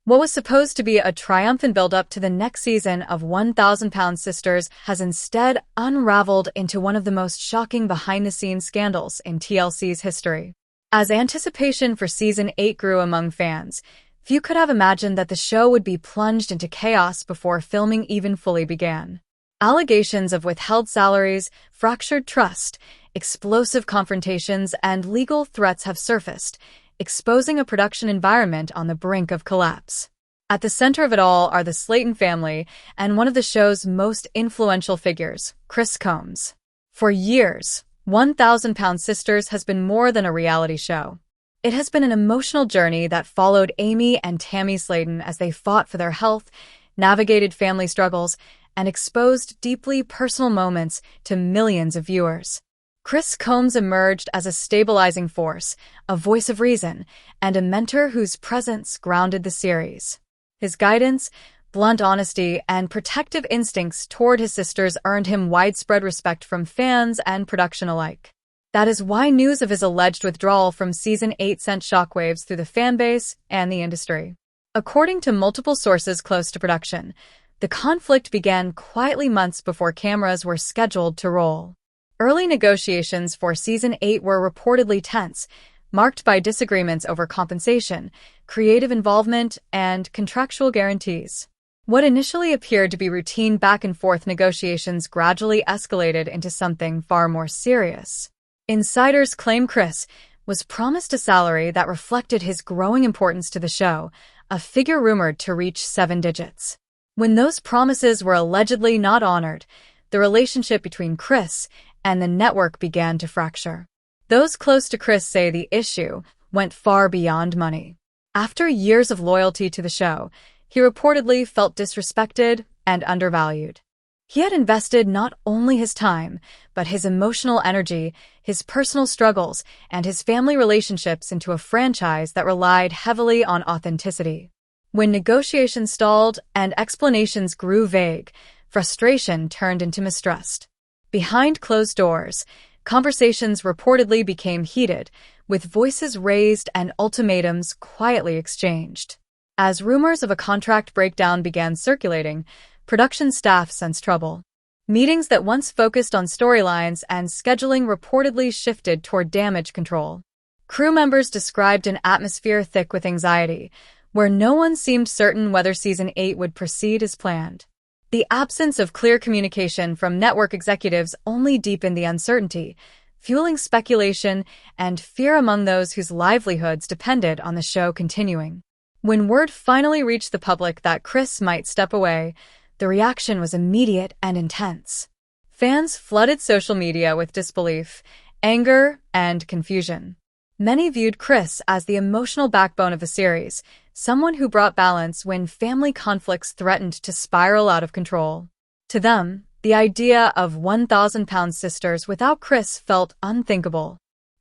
What was supposed to be a triumphant build-up to the next season of 1,000-Pound Sisters has instead unraveled into one of the most shocking behind-the-scenes scandals in TLC's history. As anticipation for Season 8 grew among fans, few could have imagined that the show would be plunged into chaos before filming even fully began. Allegations of withheld salaries, fractured trust, explosive confrontations, and legal threats have surfaced, exposing a production environment on the brink of collapse. At the center of it all are the Slayton family and one of the show's most influential figures, Chris Combs. For years, 1,000-Pound Sisters has been more than a reality show. It has been an emotional journey that followed Amy and Tammy Slayton as they fought for their health, navigated family struggles, and exposed deeply personal moments to millions of viewers. Chris Combs emerged as a stabilizing force, a voice of reason, and a mentor whose presence grounded the series. His guidance, blunt honesty, and protective instincts toward his sisters earned him widespread respect from fans and production alike. That is why news of his alleged withdrawal from Season 8 sent shockwaves through the fanbase and the industry. According to multiple sources close to production, the conflict began quietly months before cameras were scheduled to roll. Early negotiations for Season 8 were reportedly tense, marked by disagreements over compensation, creative involvement, and contractual guarantees. What initially appeared to be routine back-and-forth negotiations gradually escalated into something far more serious. Insiders claim Chris was promised a salary that reflected his growing importance to the show, a figure rumored to reach 7 digits. When those promises were allegedly not honored, the relationship between Chris and the network began to fracture. Those close to Chris say the issue went far beyond money. After years of loyalty to the show, he reportedly felt disrespected and undervalued. He had invested not only his time, but his emotional energy, his personal struggles, and his family relationships into a franchise that relied heavily on authenticity. When negotiations stalled and explanations grew vague, frustration turned into mistrust. Behind closed doors, conversations reportedly became heated, with voices raised and ultimatums quietly exchanged. As rumors of a contract breakdown began circulating, production staff sensed trouble. Meetings that once focused on storylines and scheduling reportedly shifted toward damage control. Crew members described an atmosphere thick with anxiety, where no one seemed certain whether Season 8 would proceed as planned. The absence of clear communication from network executives only deepened the uncertainty, fueling speculation and fear among those whose livelihoods depended on the show continuing. When word finally reached the public that Chris might step away, the reaction was immediate and intense. Fans flooded social media with disbelief, anger, and confusion. Many viewed Chris as the emotional backbone of the series, someone who brought balance when family conflicts threatened to spiral out of control. To them, the idea of 1,000-Pound Sisters without Chris felt unthinkable.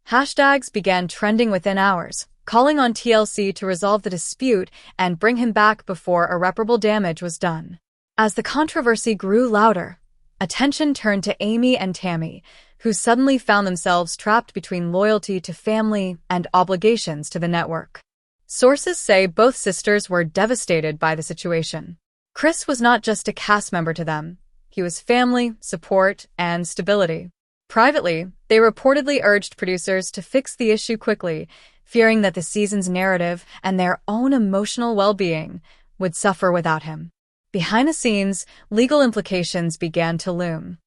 Hashtags began trending within hours, calling on TLC to resolve the dispute and bring him back before irreparable damage was done. As the controversy grew louder, attention turned to Amy and Tammy, who suddenly found themselves trapped between loyalty to family and obligations to the network. Sources say both sisters were devastated by the situation. Chris was not just a cast member to them. He was family, support, and stability. Privately, they reportedly urged producers to fix the issue quickly, fearing that the season's narrative and their own emotional well-being would suffer without him. Behind the scenes, legal implications began to loom.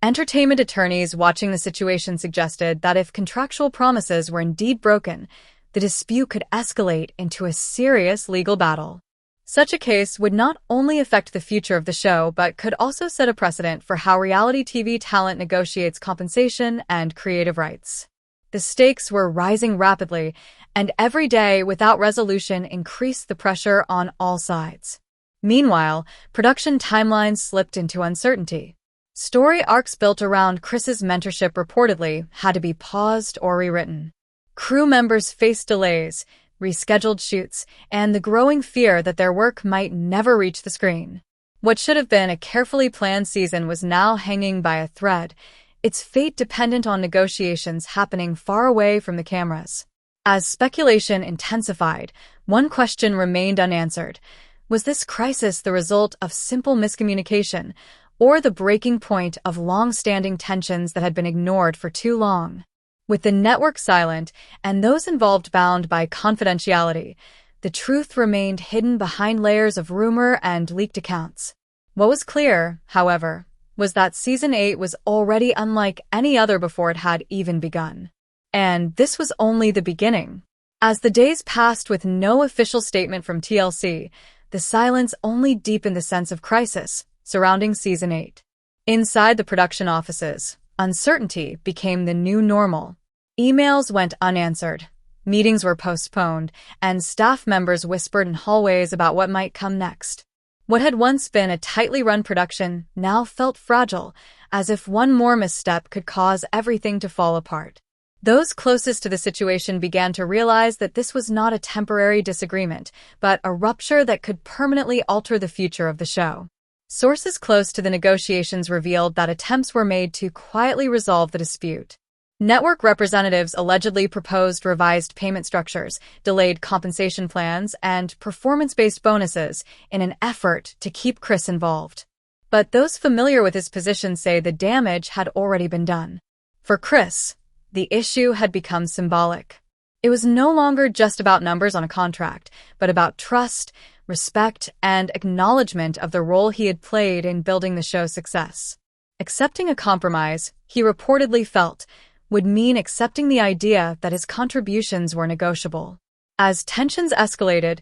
Entertainment attorneys watching the situation suggested that if contractual promises were indeed broken, the dispute could escalate into a serious legal battle. Such a case would not only affect the future of the show, but could also set a precedent for how reality TV talent negotiates compensation and creative rights. The stakes were rising rapidly, and every day without resolution increased the pressure on all sides. Meanwhile, production timelines slipped into uncertainty. Story arcs built around Chris's mentorship reportedly had to be paused or rewritten. Crew members faced delays, rescheduled shoots, and the growing fear that their work might never reach the screen. What should have been a carefully planned season was now hanging by a thread, its fate dependent on negotiations happening far away from the cameras. As speculation intensified, one question remained unanswered. Was this crisis the result of simple miscommunication, or the breaking point of long-standing tensions that had been ignored for too long? With the network silent and those involved bound by confidentiality, the truth remained hidden behind layers of rumor and leaked accounts. What was clear, however, was that Season 8 was already unlike any other before it had even begun. And this was only the beginning. As the days passed with no official statement from TLC, the silence only deepened the sense of crisis surrounding Season 8. Inside the production offices, uncertainty became the new normal. Emails went unanswered, meetings were postponed, and staff members whispered in hallways about what might come next. What had once been a tightly run production now felt fragile, as if one more misstep could cause everything to fall apart. Those closest to the situation began to realize that this was not a temporary disagreement, but a rupture that could permanently alter the future of the show. Sources close to the negotiations revealed that attempts were made to quietly resolve the dispute. Network representatives allegedly proposed revised payment structures, delayed compensation plans, and performance-based bonuses in an effort to keep Chris involved. But those familiar with his position say the damage had already been done. For Chris, the issue had become symbolic. It was no longer just about numbers on a contract, but about trust, respect, and acknowledgement of the role he had played in building the show's success. Accepting a compromise, he reportedly felt, would mean accepting the idea that his contributions were negotiable. As tensions escalated,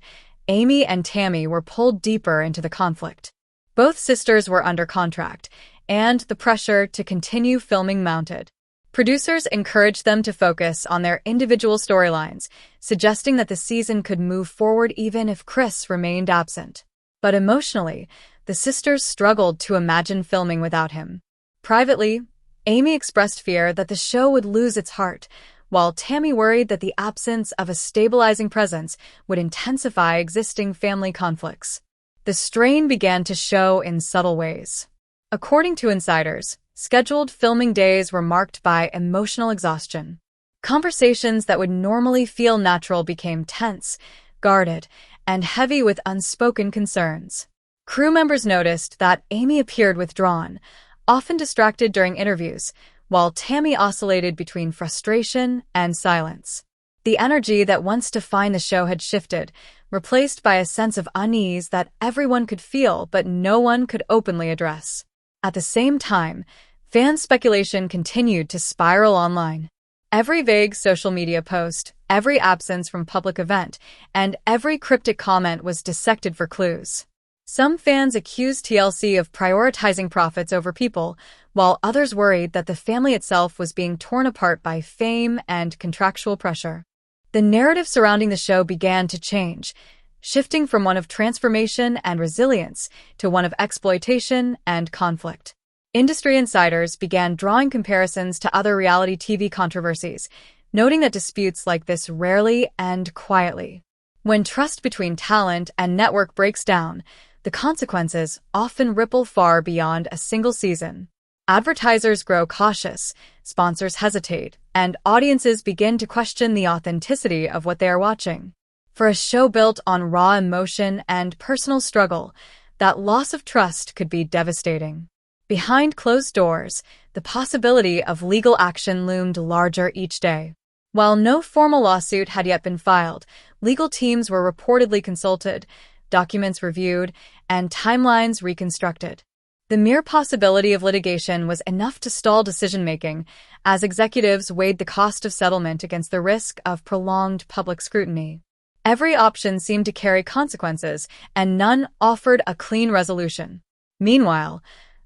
Amy and Tammy were pulled deeper into the conflict. Both sisters were under contract, and the pressure to continue filming mounted. Producers encouraged them to focus on their individual storylines, suggesting that the season could move forward even if Chris remained absent. But emotionally, the sisters struggled to imagine filming without him. Privately, Amy expressed fear that the show would lose its heart, while Tammy worried that the absence of a stabilizing presence would intensify existing family conflicts. The strain began to show in subtle ways. According to insiders, scheduled filming days were marked by emotional exhaustion. Conversations that would normally feel natural became tense, guarded, and heavy with unspoken concerns. Crew members noticed that Amy appeared withdrawn, often distracted during interviews, while Tammy oscillated between frustration and silence. The energy that once defined the show had shifted, replaced by a sense of unease that everyone could feel but no one could openly address. At the same time, fan speculation continued to spiral online. Every vague social media post, every absence from public event, and every cryptic comment was dissected for clues. Some fans accused TLC of prioritizing profits over people, while others worried that the family itself was being torn apart by fame and contractual pressure. The narrative surrounding the show began to change, shifting from one of transformation and resilience to one of exploitation and conflict. Industry insiders began drawing comparisons to other reality TV controversies, noting that disputes like this rarely end quietly. When trust between talent and network breaks down, the consequences often ripple far beyond a single season. Advertisers grow cautious, sponsors hesitate, and audiences begin to question the authenticity of what they are watching. For a show built on raw emotion and personal struggle, that loss of trust could be devastating. Behind closed doors, the possibility of legal action loomed larger each day. While no formal lawsuit had yet been filed, legal teams were reportedly consulted, documents reviewed, and timelines reconstructed. The mere possibility of litigation was enough to stall decision-making, as executives weighed the cost of settlement against the risk of prolonged public scrutiny. Every option seemed to carry consequences, and none offered a clean resolution. Meanwhile,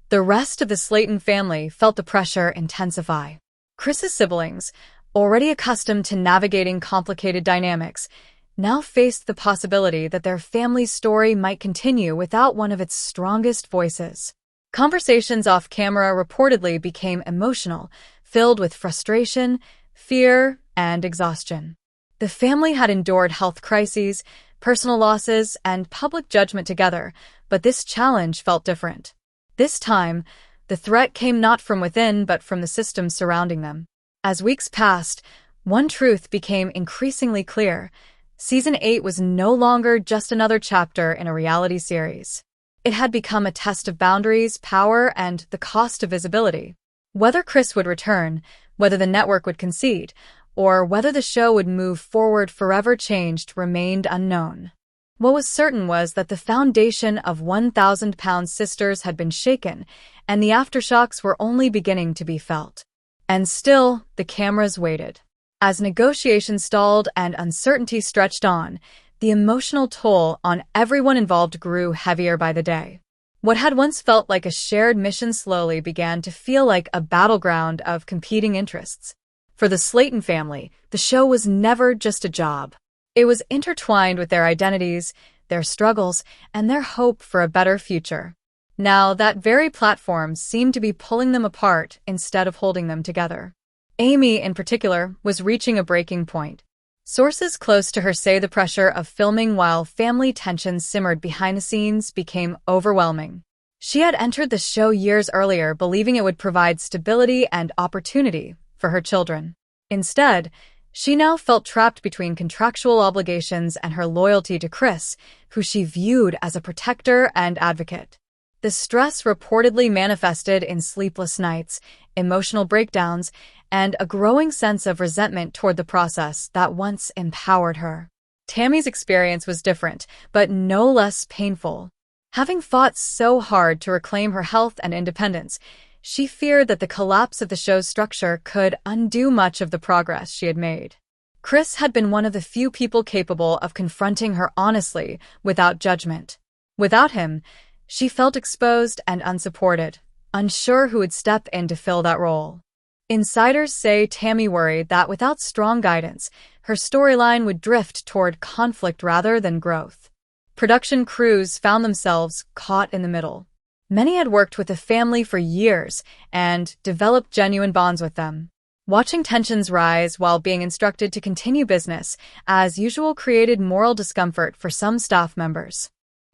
the rest of the Slayton family felt the pressure intensify. Chris's siblings, already accustomed to navigating complicated dynamics, now faced the possibility that their family's story might continue without one of its strongest voices. Conversations off-camera reportedly became emotional, filled with frustration, fear, and exhaustion. The family had endured health crises, personal losses, and public judgment together, but this challenge felt different. This time, the threat came not from within but from the systems surrounding them. As weeks passed, one truth became increasingly clear. Season 8 was no longer just another chapter in a reality series. It had become a test of boundaries, power, and the cost of visibility. Whether Chris would return, whether the network would concede, or whether the show would move forward forever changed remained unknown. What was certain was that the foundation of 1,000-pound sisters had been shaken, and the aftershocks were only beginning to be felt. And still, the cameras waited. As negotiations stalled and uncertainty stretched on, the emotional toll on everyone involved grew heavier by the day. What had once felt like a shared mission slowly began to feel like a battleground of competing interests. For the Slayton family, the show was never just a job. It was intertwined with their identities, their struggles, and their hope for a better future. Now, that very platform seemed to be pulling them apart instead of holding them together. Amy, in particular, was reaching a breaking point. Sources close to her say the pressure of filming while family tensions simmered behind the scenes became overwhelming. She had entered the show years earlier believing it would provide stability and opportunity for her children. Instead, she now felt trapped between contractual obligations and her loyalty to Chris, who she viewed as a protector and advocate. The stress reportedly manifested in sleepless nights, emotional breakdowns, and a growing sense of resentment toward the process that once empowered her. Tammy's experience was different, but no less painful. Having fought so hard to reclaim her health and independence, she feared that the collapse of the show's structure could undo much of the progress she had made. Chris had been one of the few people capable of confronting her honestly, without judgment. Without him, she felt exposed and unsupported, unsure who would step in to fill that role. Insiders say Tammy worried that without strong guidance, her storyline would drift toward conflict rather than growth. Production crews found themselves caught in the middle. Many had worked with the family for years and developed genuine bonds with them. Watching tensions rise while being instructed to continue business as usual created moral discomfort for some staff members.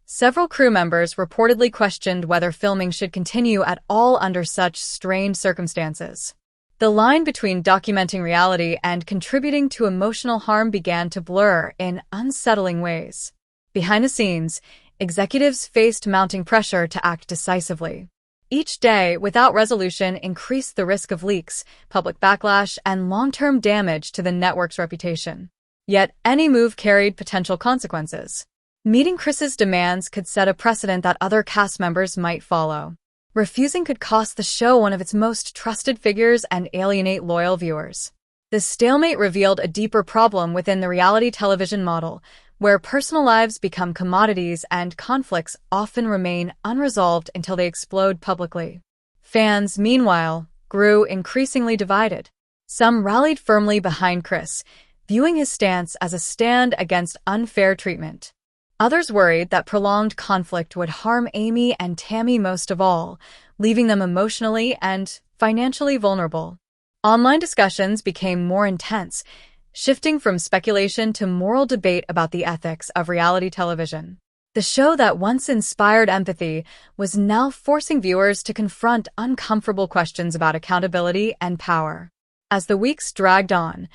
Several crew members reportedly questioned whether filming should continue at all under such strained circumstances. The line between documenting reality and contributing to emotional harm began to blur in unsettling ways. Behind the scenes, executives faced mounting pressure to act decisively. Each day, without resolution, increased the risk of leaks, public backlash, and long-term damage to the network's reputation. Yet any move carried potential consequences. Meeting Chris's demands could set a precedent that other cast members might follow. Refusing could cost the show one of its most trusted figures and alienate loyal viewers. The stalemate revealed a deeper problem within the reality television model, where personal lives become commodities and conflicts often remain unresolved until they explode publicly. Fans, meanwhile, grew increasingly divided. Some rallied firmly behind Chris, viewing his stance as a stand against unfair treatment. Others worried that prolonged conflict would harm Amy and Tammy most of all, leaving them emotionally and financially vulnerable. Online discussions became more intense, shifting from speculation to moral debate about the ethics of reality television. The show that once inspired empathy was now forcing viewers to confront uncomfortable questions about accountability and power. As the weeks dragged on,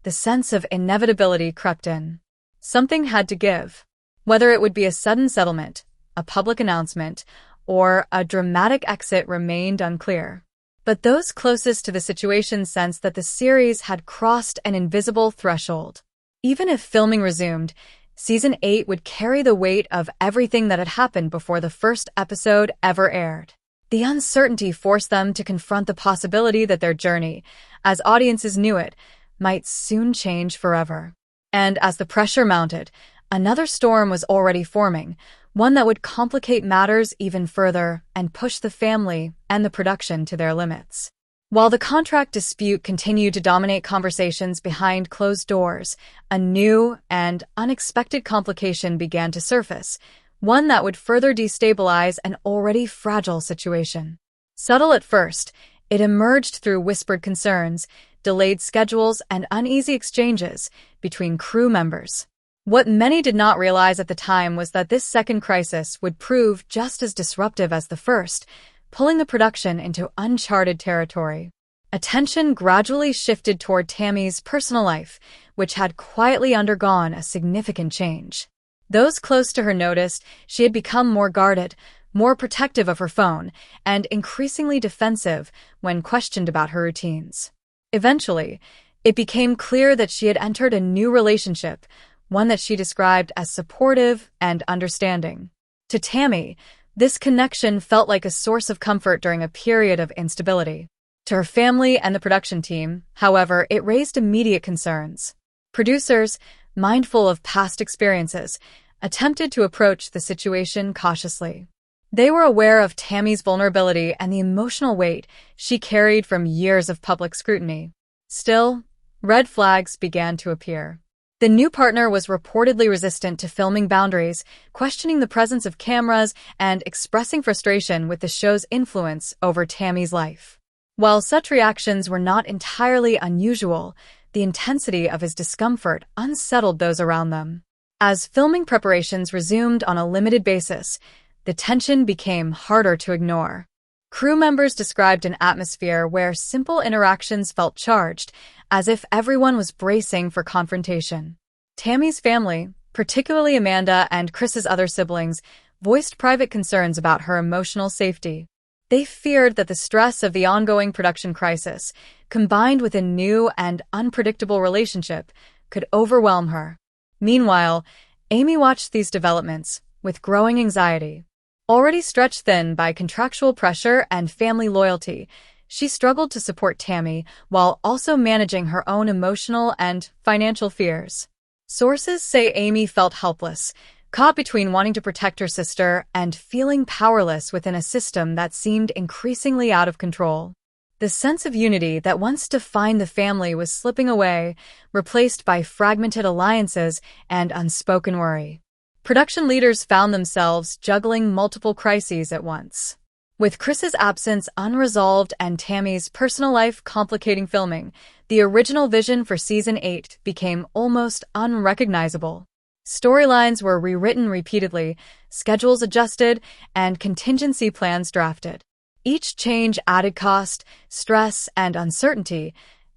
the sense of inevitability crept in. Something had to give. Whether it would be a sudden settlement, a public announcement, or a dramatic exit remained unclear. But those closest to the situation sensed that the series had crossed an invisible threshold. Even if filming resumed, Season 8 would carry the weight of everything that had happened before the first episode ever aired. The uncertainty forced them to confront the possibility that their journey, as audiences knew it, might soon change forever. And as the pressure mounted, another storm was already forming, one that would complicate matters even further and push the family and the production to their limits. While the contract dispute continued to dominate conversations behind closed doors, a new and unexpected complication began to surface, one that would further destabilize an already fragile situation. Subtle at first, it emerged through whispered concerns, delayed schedules, and uneasy exchanges between crew members. What many did not realize at the time was that this second crisis would prove just as disruptive as the first, pulling the production into uncharted territory. Attention gradually shifted toward Tammy's personal life, which had quietly undergone a significant change. Those close to her noticed she had become more guarded, more protective of her phone, and increasingly defensive when questioned about her routines. Eventually, it became clear that she had entered a new relationship, one that she described as supportive and understanding. To Tammy, this connection felt like a source of comfort during a period of instability. To her family and the production team, however, it raised immediate concerns. Producers, mindful of past experiences, attempted to approach the situation cautiously. They were aware of Tammy's vulnerability and the emotional weight she carried from years of public scrutiny. Still, red flags began to appear. The new partner was reportedly resistant to filming boundaries, questioning the presence of cameras, and expressing frustration with the show's influence over Tammy's life. While such reactions were not entirely unusual, the intensity of his discomfort unsettled those around them. As filming preparations resumed on a limited basis, the tension became harder to ignore. Crew members described an atmosphere where simple interactions felt charged, as if everyone was bracing for confrontation. Tammy's family, particularly Amanda and Chris's other siblings, voiced private concerns about her emotional safety. They feared that the stress of the ongoing production crisis, combined with a new and unpredictable relationship, could overwhelm her. Meanwhile, Amy watched these developments with growing anxiety. Already stretched thin by contractual pressure and family loyalty, she struggled to support Tammy while also managing her own emotional and financial fears. Sources say Amy felt helpless, caught between wanting to protect her sister and feeling powerless within a system that seemed increasingly out of control. The sense of unity that once defined the family was slipping away, replaced by fragmented alliances and unspoken worry. Production leaders found themselves juggling multiple crises at once. With Chris's absence unresolved and Tammy's personal life complicating filming, the original vision for Season 8 became almost unrecognizable. Storylines were rewritten repeatedly, schedules adjusted, and contingency plans drafted. Each change added cost, stress, and uncertainty,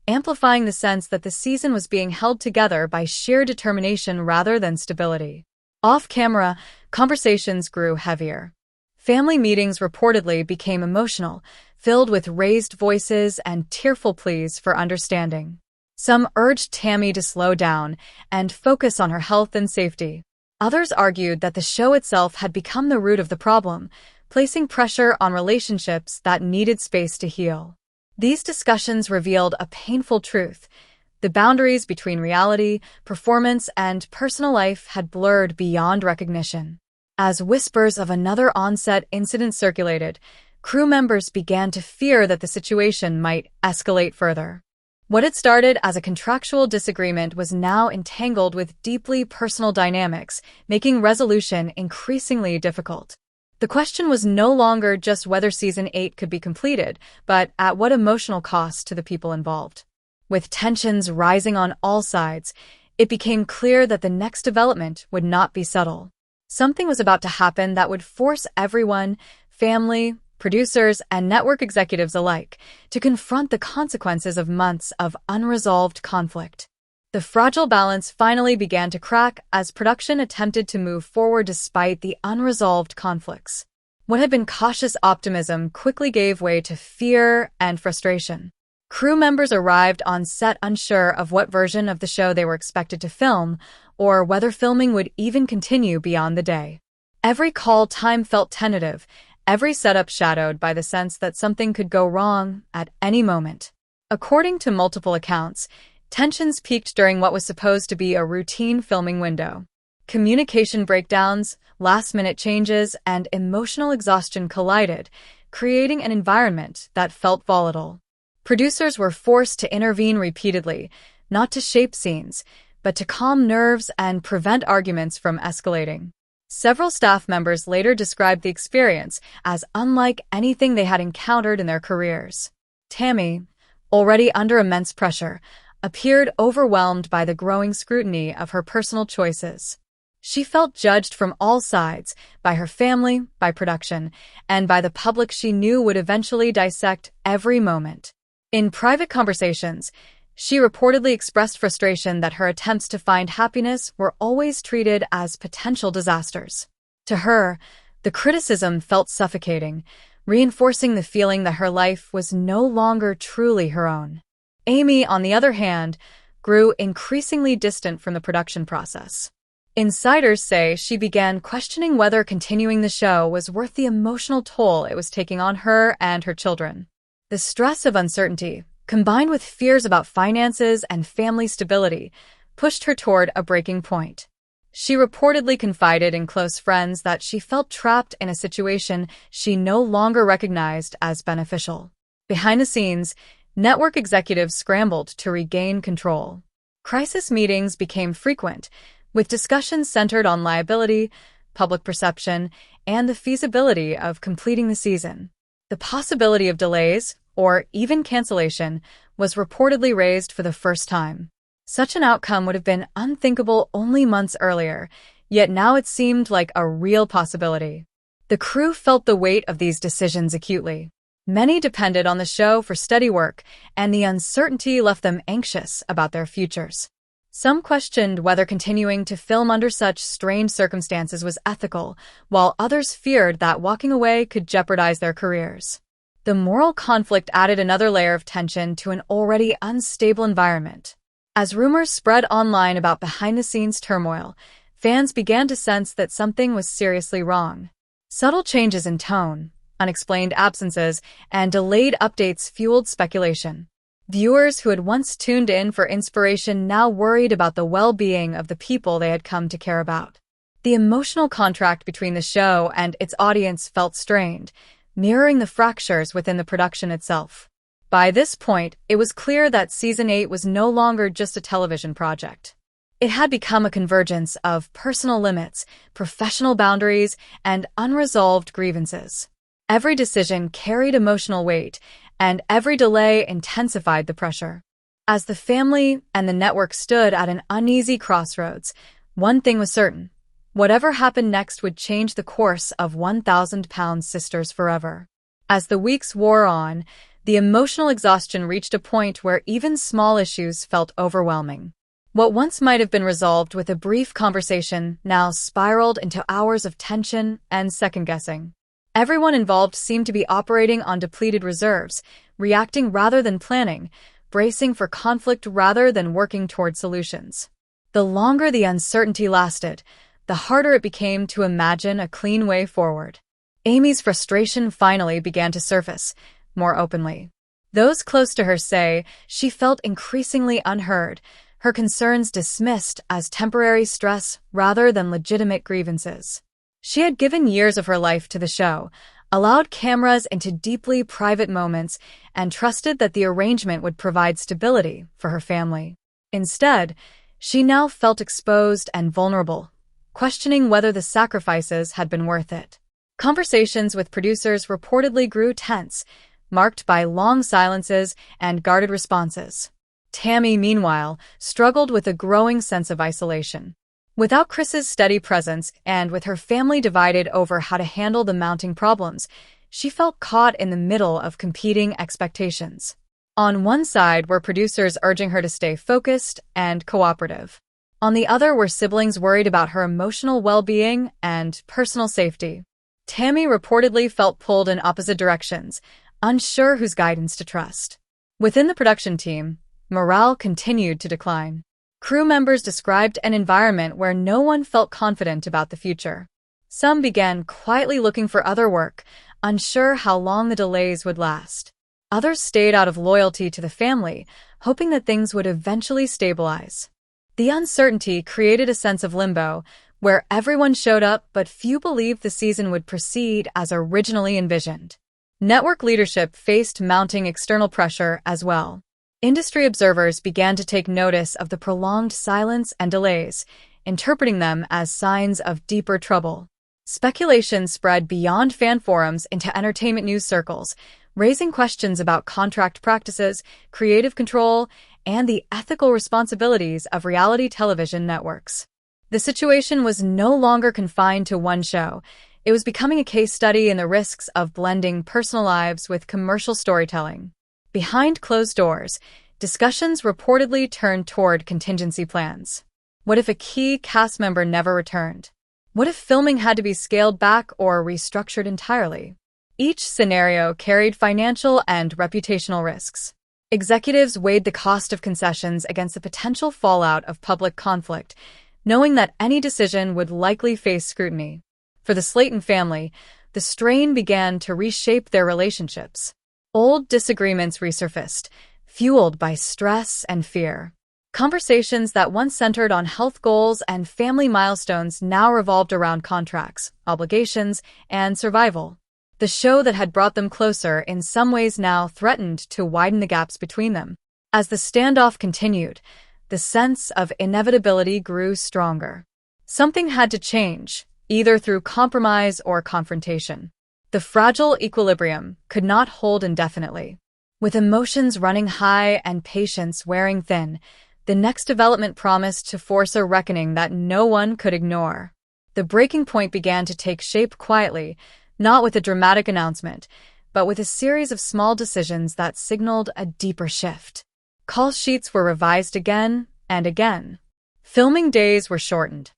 amplifying the sense that the season was being held together by sheer determination rather than stability. Off-camera, conversations grew heavier. Family meetings reportedly became emotional, filled with raised voices and tearful pleas for understanding. Some urged Tammy to slow down and focus on her health and safety. Others argued that the show itself had become the root of the problem, placing pressure on relationships that needed space to heal. These discussions revealed a painful truth. The boundaries between reality, performance, and personal life had blurred beyond recognition. As whispers of another on-set incident circulated, crew members began to fear that the situation might escalate further. What had started as a contractual disagreement was now entangled with deeply personal dynamics, making resolution increasingly difficult. The question was no longer just whether Season 8 could be completed, but at what emotional cost to the people involved. With tensions rising on all sides, it became clear that the next development would not be subtle. Something was about to happen that would force everyone, family, producers, and network executives alike, to confront the consequences of months of unresolved conflict. The fragile balance finally began to crack as production attempted to move forward despite the unresolved conflicts. What had been cautious optimism quickly gave way to fear and frustration. Crew members arrived on set unsure of what version of the show they were expected to film, or whether filming would even continue beyond the day. Every call time felt tentative, every setup shadowed by the sense that something could go wrong at any moment. According to multiple accounts, tensions peaked during what was supposed to be a routine filming window. Communication breakdowns, last-minute changes, and emotional exhaustion collided, creating an environment that felt volatile. Producers were forced to intervene repeatedly, not to shape scenes, but to calm nerves and prevent arguments from escalating. Several staff members later described the experience as unlike anything they had encountered in their careers. Tammy, already under immense pressure, appeared overwhelmed by the growing scrutiny of her personal choices. She felt judged from all sides, by her family, by production, and by the public she knew would eventually dissect every moment. In private conversations, she reportedly expressed frustration that her attempts to find happiness were always treated as potential disasters. To her, the criticism felt suffocating, reinforcing the feeling that her life was no longer truly her own. Amy, on the other hand, grew increasingly distant from the production process. Insiders say she began questioning whether continuing the show was worth the emotional toll it was taking on her and her children. The stress of uncertainty, combined with fears about finances and family stability, pushed her toward a breaking point. She reportedly confided in close friends that she felt trapped in a situation she no longer recognized as beneficial. Behind the scenes, network executives scrambled to regain control. Crisis meetings became frequent, with discussions centered on liability, public perception, and the feasibility of completing the season. The possibility of delays, or even cancellation, was reportedly raised for the first time. Such an outcome would have been unthinkable only months earlier, yet now it seemed like a real possibility. The crew felt the weight of these decisions acutely. Many depended on the show for steady work, and the uncertainty left them anxious about their futures. Some questioned whether continuing to film under such strained circumstances was ethical, while others feared that walking away could jeopardize their careers. The moral conflict added another layer of tension to an already unstable environment. As rumors spread online about behind-the-scenes turmoil, fans began to sense that something was seriously wrong. Subtle changes in tone, unexplained absences, and delayed updates fueled speculation. Viewers who had once tuned in for inspiration now worried about the well-being of the people they had come to care about. The emotional contract between the show and its audience felt strained, mirroring the fractures within the production itself. By this point, it was clear that Season 8 was no longer just a television project. It had become a convergence of personal limits, professional boundaries, and unresolved grievances. Every decision carried emotional weight, and every delay intensified the pressure. As the family and the network stood at an uneasy crossroads, one thing was certain: whatever happened next would change the course of 1,000-Pound Sisters forever. As the weeks wore on, the emotional exhaustion reached a point where even small issues felt overwhelming. What once might have been resolved with a brief conversation now spiraled into hours of tension and second-guessing. Everyone involved seemed to be operating on depleted reserves, reacting rather than planning, bracing for conflict rather than working toward solutions. The longer the uncertainty lasted, the harder it became to imagine a clean way forward. Amy's frustration finally began to surface, more openly. Those close to her say she felt increasingly unheard, her concerns dismissed as temporary stress rather than legitimate grievances. She had given years of her life to the show, allowed cameras into deeply private moments, and trusted that the arrangement would provide stability for her family. Instead, she now felt exposed and vulnerable, questioning whether the sacrifices had been worth it. Conversations with producers reportedly grew tense, marked by long silences and guarded responses. Tammy, meanwhile, struggled with a growing sense of isolation. Without Chris's steady presence and with her family divided over how to handle the mounting problems, she felt caught in the middle of competing expectations. On one side were producers urging her to stay focused and cooperative. On the other were siblings worried about her emotional well-being and personal safety. Tammy reportedly felt pulled in opposite directions, unsure whose guidance to trust. Within the production team, morale continued to decline. Crew members described an environment where no one felt confident about the future. Some began quietly looking for other work, unsure how long the delays would last. Others stayed out of loyalty to the family, hoping that things would eventually stabilize. The uncertainty created a sense of limbo, where everyone showed up but few believed the season would proceed as originally envisioned. Network leadership faced mounting external pressure as well. Industry observers began to take notice of the prolonged silence and delays, interpreting them as signs of deeper trouble. Speculation spread beyond fan forums into entertainment news circles, raising questions about contract practices, creative control, and the ethical responsibilities of reality television networks. The situation was no longer confined to one show. It was becoming a case study in the risks of blending personal lives with commercial storytelling. Behind closed doors, discussions reportedly turned toward contingency plans. What if a key cast member never returned? What if filming had to be scaled back or restructured entirely? Each scenario carried financial and reputational risks. Executives weighed the cost of concessions against the potential fallout of public conflict, knowing that any decision would likely face scrutiny. For the Slayton family, the strain began to reshape their relationships. Old disagreements resurfaced, fueled by stress and fear. Conversations that once centered on health goals and family milestones now revolved around contracts, obligations, and survival. The show that had brought them closer in some ways now threatened to widen the gaps between them. As the standoff continued, the sense of inevitability grew stronger. Something had to change, either through compromise or confrontation. The fragile equilibrium could not hold indefinitely. With emotions running high and patience wearing thin, the next development promised to force a reckoning that no one could ignore. The breaking point began to take shape quietly, not with a dramatic announcement, but with a series of small decisions that signaled a deeper shift. Call sheets were revised again and again. Filming days were shortened.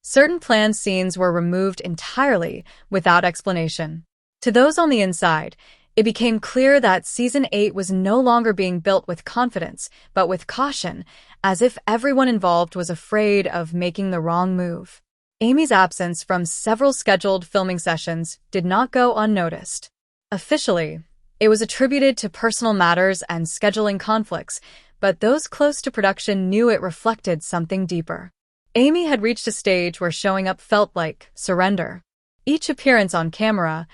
Certain planned scenes were removed entirely without explanation. To those on the inside, it became clear that Season 8 was no longer being built with confidence, but with caution, as if everyone involved was afraid of making the wrong move. Amy's absence from several scheduled filming sessions did not go unnoticed. Officially, it was attributed to personal matters and scheduling conflicts, but those close to production knew it reflected something deeper. Amy had reached a stage where showing up felt like surrender. Each appearance on camera,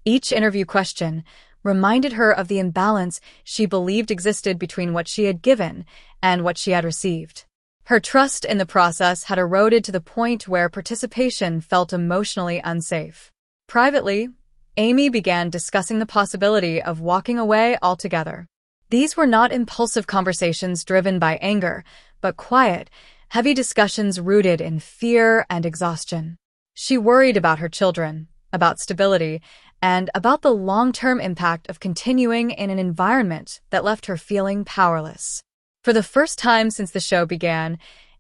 each interview question, reminded her of the imbalance she believed existed between what she had given and what she had received. Her trust in the process had eroded to the point where participation felt emotionally unsafe. Privately, Amy began discussing the possibility of walking away altogether. These were not impulsive conversations driven by anger, but quiet, heavy discussions rooted in fear and exhaustion. She worried about her children, about stability, and about the long-term impact of continuing in an environment that left her feeling powerless. For the first time since the show began,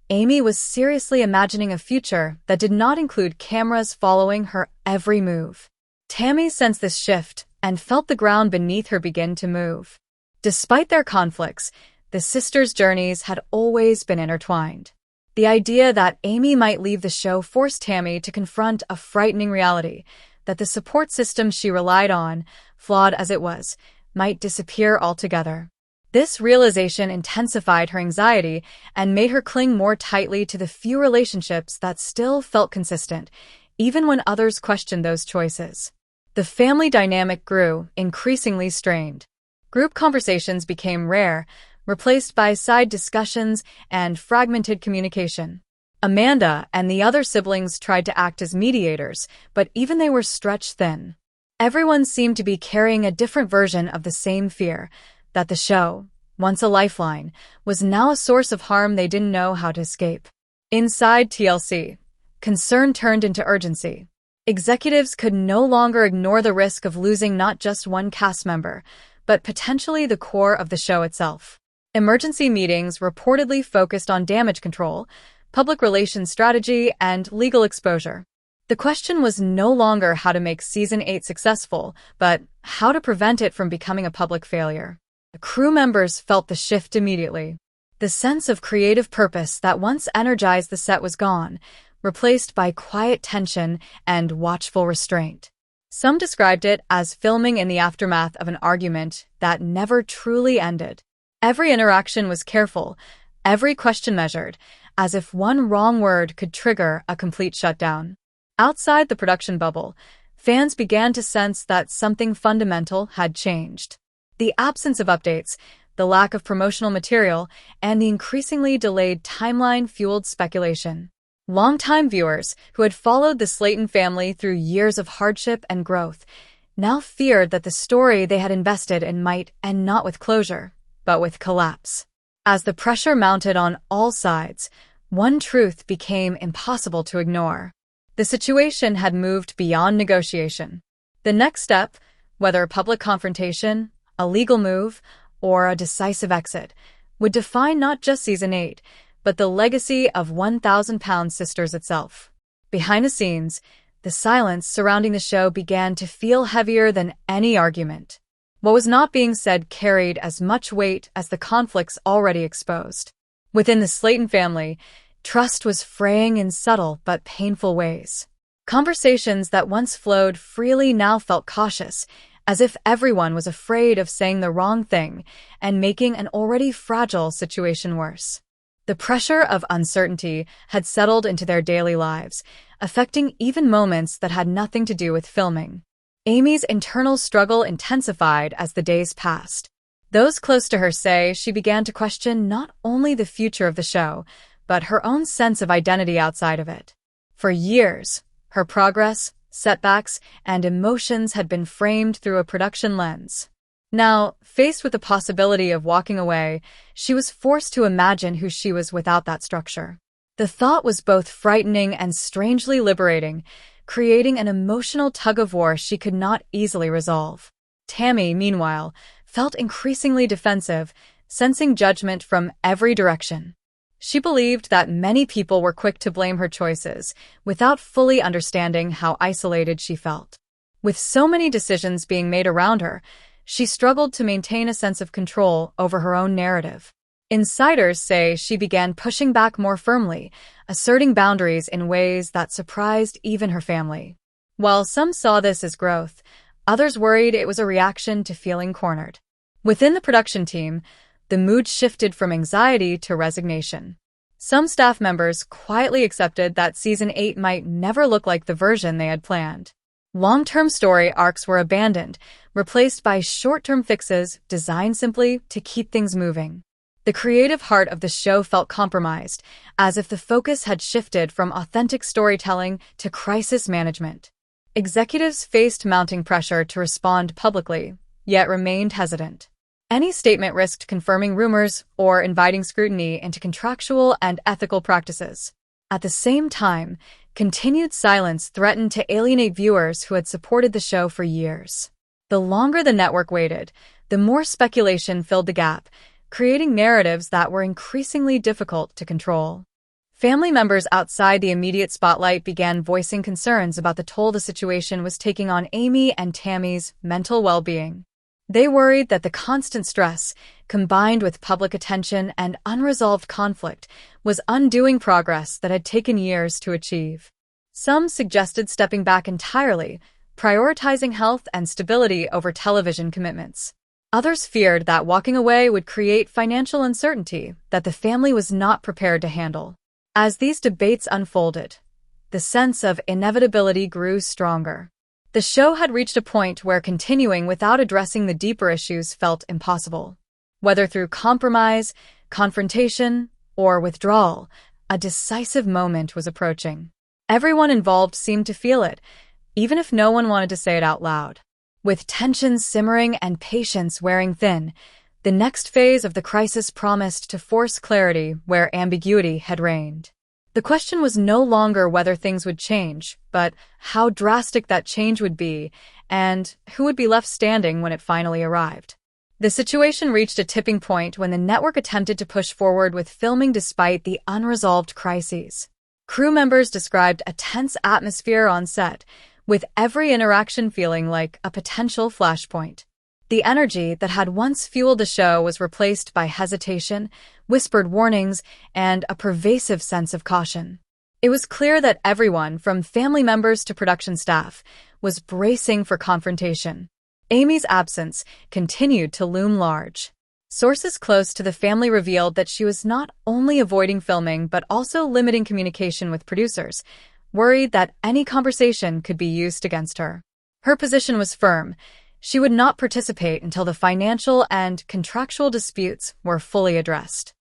Amy was seriously imagining a future that did not include cameras following her every move. Tammy sensed this shift and felt the ground beneath her begin to move. Despite their conflicts, the sisters' journeys had always been intertwined. The idea that Amy might leave the show forced Tammy to confront a frightening reality, that the support system she relied on, flawed as it was, might disappear altogether. This realization intensified her anxiety and made her cling more tightly to the few relationships that still felt consistent, even when others questioned those choices. The family dynamic grew, increasingly strained. Group conversations became rare, replaced by side discussions and fragmented communication. Amanda and the other siblings tried to act as mediators, but even they were stretched thin. Everyone seemed to be carrying a different version of the same fear, that the show, once a lifeline, was now a source of harm they didn't know how to escape. Inside TLC, concern turned into urgency. Executives could no longer ignore the risk of losing not just one cast member, but potentially the core of the show itself. Emergency meetings reportedly focused on damage control, public relations strategy, and legal exposure. The question was no longer how to make Season 8 successful, but how to prevent it from becoming a public failure. The crew members felt the shift immediately. The sense of creative purpose that once energized the set was gone, replaced by quiet tension and watchful restraint. Some described it as filming in the aftermath of an argument that never truly ended. Every interaction was careful, every question measured, as if one wrong word could trigger a complete shutdown. Outside the production bubble, fans began to sense that something fundamental had changed. The absence of updates, the lack of promotional material, and the increasingly delayed timeline fueled speculation. Longtime viewers, who had followed the Slayton family through years of hardship and growth, now feared that the story they had invested in might end not with closure, but with collapse. As the pressure mounted on all sides, one truth became impossible to ignore. The situation had moved beyond negotiation. The next step, whether public confrontation, a legal move, or a decisive exit, would define not just Season 8, but the legacy of 1,000-Pound Sisters itself. Behind the scenes, the silence surrounding the show began to feel heavier than any argument. What was not being said carried as much weight as the conflicts already exposed. Within the Slayton family, trust was fraying in subtle but painful ways. Conversations that once flowed freely now felt cautious, as if everyone was afraid of saying the wrong thing and making an already fragile situation worse. The pressure of uncertainty had settled into their daily lives, affecting even moments that had nothing to do with filming. Amy's internal struggle intensified as the days passed. Those close to her say she began to question not only the future of the show, but her own sense of identity outside of it. For years, her progress, setbacks, and emotions had been framed through a production lens. Now, faced with the possibility of walking away, she was forced to imagine who she was without that structure. The thought was both frightening and strangely liberating, creating an emotional tug-of-war she could not easily resolve. Tammy, meanwhile, felt increasingly defensive, sensing judgment from every direction. She believed that many people were quick to blame her choices, without fully understanding how isolated she felt. With so many decisions being made around her, she struggled to maintain a sense of control over her own narrative. Insiders say she began pushing back more firmly, asserting boundaries in ways that surprised even her family. While some saw this as growth, others worried it was a reaction to feeling cornered. Within the production team, the mood shifted from anxiety to resignation. Some staff members quietly accepted that Season 8 might never look like the version they had planned. Long-term story arcs were abandoned, replaced by short-term fixes designed simply to keep things moving. The creative heart of the show felt compromised, as if the focus had shifted from authentic storytelling to crisis management. Executives faced mounting pressure to respond publicly, yet remained hesitant. Any statement risked confirming rumors or inviting scrutiny into contractual and ethical practices. At the same time, continued silence threatened to alienate viewers who had supported the show for years. The longer the network waited, the more speculation filled the gap, creating narratives that were increasingly difficult to control. Family members outside the immediate spotlight began voicing concerns about the toll the situation was taking on Amy and Tammy's mental well-being. They worried that the constant stress, combined with public attention and unresolved conflict, was undoing progress that had taken years to achieve. Some suggested stepping back entirely, prioritizing health and stability over television commitments. Others feared that walking away would create financial uncertainty that the family was not prepared to handle. As these debates unfolded, the sense of inevitability grew stronger. The show had reached a point where continuing without addressing the deeper issues felt impossible. Whether through compromise, confrontation, or withdrawal, a decisive moment was approaching. Everyone involved seemed to feel it, even if no one wanted to say it out loud. With tensions simmering and patience wearing thin, the next phase of the crisis promised to force clarity where ambiguity had reigned. The question was no longer whether things would change, but how drastic that change would be, and who would be left standing when it finally arrived. The situation reached a tipping point when the network attempted to push forward with filming despite the unresolved crises. Crew members described a tense atmosphere on set, with every interaction feeling like a potential flashpoint. The energy that had once fueled the show was replaced by hesitation, whispered warnings, and a pervasive sense of caution. It was clear that everyone, from family members to production staff, was bracing for confrontation. Amy's absence continued to loom large. Sources close to the family revealed that she was not only avoiding filming but also limiting communication with producers, worried that any conversation could be used against her. Her position was firm. She would not participate until the financial and contractual disputes were fully addressed.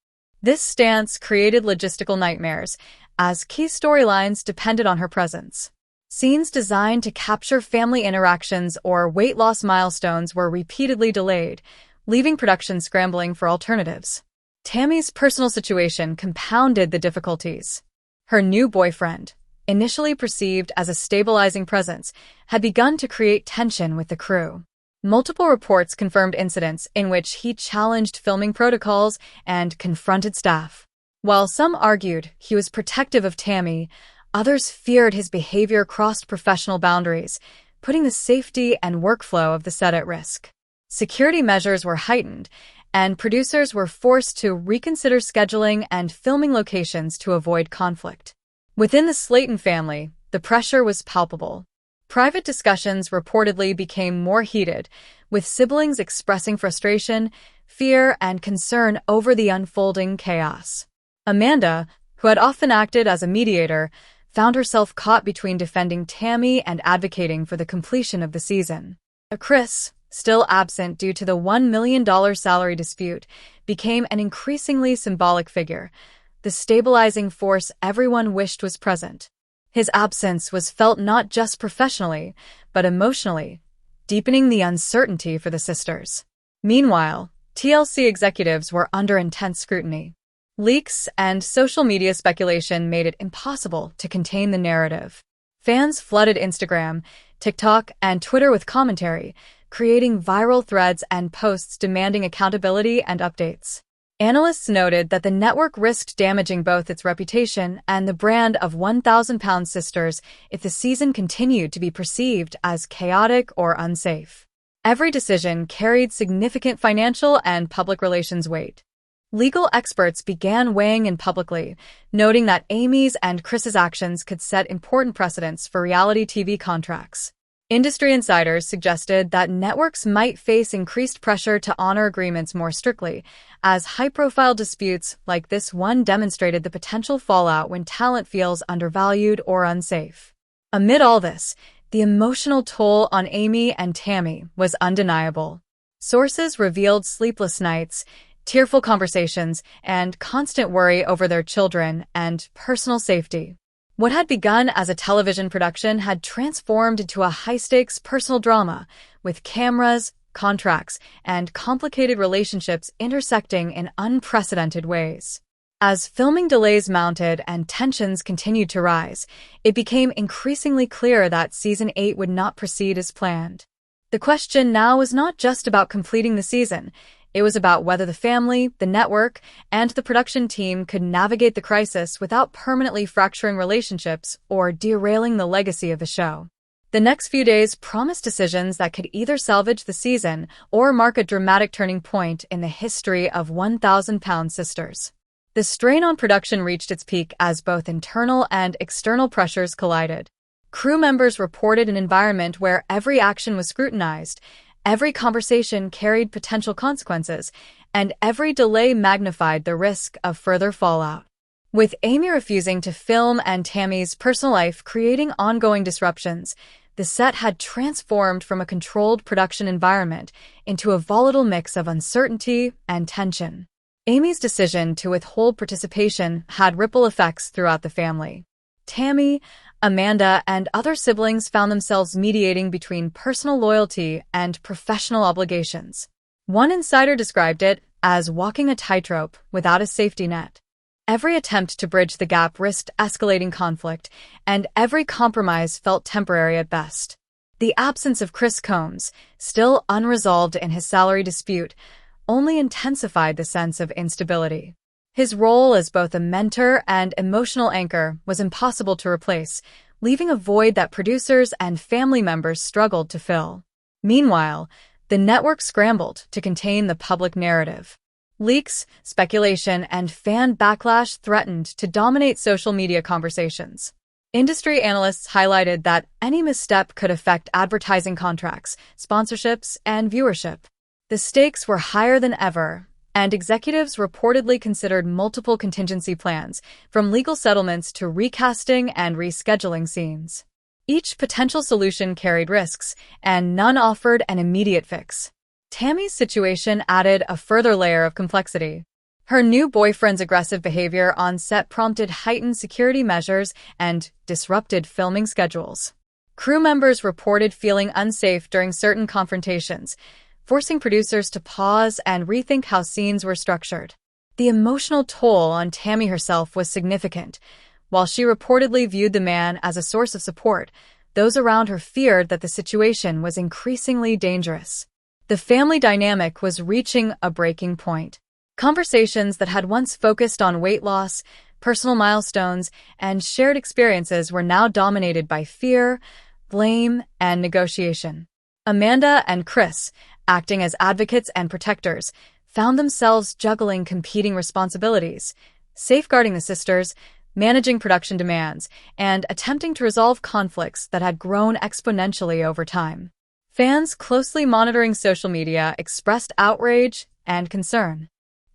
This stance created logistical nightmares, as key storylines depended on her presence. Scenes designed to capture family interactions or weight loss milestones were repeatedly delayed, leaving production scrambling for alternatives. Tammy's personal situation compounded the difficulties. Her new boyfriend, initially perceived as a stabilizing presence, had begun to create tension with the crew. Multiple reports confirmed incidents in which he challenged filming protocols and confronted staff. While some argued he was protective of Tammy, others feared his behavior crossed professional boundaries, putting the safety and workflow of the set at risk. Security measures were heightened, and producers were forced to reconsider scheduling and filming locations to avoid conflict. Within the Slayton family, the pressure was palpable. Private discussions reportedly became more heated, with siblings expressing frustration, fear, and concern over the unfolding chaos. Amanda, who had often acted as a mediator, found herself caught between defending Tammy and advocating for the completion of the season. Chris, still absent due to the $1 million salary dispute, became an increasingly symbolic figure, the stabilizing force everyone wished was present. His absence was felt not just professionally, but emotionally, deepening the uncertainty for the sisters. Meanwhile, TLC executives were under intense scrutiny. Leaks and social media speculation made it impossible to contain the narrative. Fans flooded Instagram, TikTok, and Twitter with commentary, creating viral threads and posts demanding accountability and updates. Analysts noted that the network risked damaging both its reputation and the brand of 1,000-Pound Sisters if the season continued to be perceived as chaotic or unsafe. Every decision carried significant financial and public relations weight. Legal experts began weighing in publicly, noting that Amy's and Chris's actions could set important precedents for reality TV contracts. Industry insiders suggested that networks might face increased pressure to honor agreements more strictly, as high-profile disputes like this one demonstrated the potential fallout when talent feels undervalued or unsafe. Amid all this, the emotional toll on Amy and Tammy was undeniable. Sources revealed sleepless nights, tearful conversations, and constant worry over their children and personal safety. What had begun as a television production had transformed into a high-stakes personal drama, with cameras, contracts, and complicated relationships intersecting in unprecedented ways. As filming delays mounted and tensions continued to rise, it became increasingly clear that Season 8 would not proceed as planned. The question now was not just about completing the season. It was about whether the family, the network, and the production team could navigate the crisis without permanently fracturing relationships or derailing the legacy of the show. The next few days promised decisions that could either salvage the season or mark a dramatic turning point in the history of 1,000-Pound Sisters. The strain on production reached its peak as both internal and external pressures collided. Crew members reported an environment where every action was scrutinized, every conversation carried potential consequences, and every delay magnified the risk of further fallout. With Amy refusing to film and Tammy's personal life creating ongoing disruptions, the set had transformed from a controlled production environment into a volatile mix of uncertainty and tension. Amy's decision to withhold participation had ripple effects throughout the family. Tammy, Amanda, and other siblings found themselves mediating between personal loyalty and professional obligations. One insider described it as walking a tightrope without a safety net. Every attempt to bridge the gap risked escalating conflict, and every compromise felt temporary at best. The absence of Chris Combs, still unresolved in his salary dispute, only intensified the sense of instability. His role as both a mentor and emotional anchor was impossible to replace, leaving a void that producers and family members struggled to fill. Meanwhile, the network scrambled to contain the public narrative. Leaks, speculation, and fan backlash threatened to dominate social media conversations. Industry analysts highlighted that any misstep could affect advertising contracts, sponsorships, and viewership. The stakes were higher than ever, and executives reportedly considered multiple contingency plans, from legal settlements to recasting and rescheduling scenes. Each potential solution carried risks, and none offered an immediate fix. Tammy's situation added a further layer of complexity. Her new boyfriend's aggressive behavior on set prompted heightened security measures and disrupted filming schedules. Crew members reported feeling unsafe during certain confrontations, forcing producers to pause and rethink how scenes were structured. The emotional toll on Tammy herself was significant. While she reportedly viewed the man as a source of support, those around her feared that the situation was increasingly dangerous. The family dynamic was reaching a breaking point. Conversations that had once focused on weight loss, personal milestones, and shared experiences were now dominated by fear, blame, and negotiation. Amanda and Chris, acting as advocates and protectors, found themselves juggling competing responsibilities, safeguarding the sisters, managing production demands, and attempting to resolve conflicts that had grown exponentially over time. Fans closely monitoring social media expressed outrage and concern.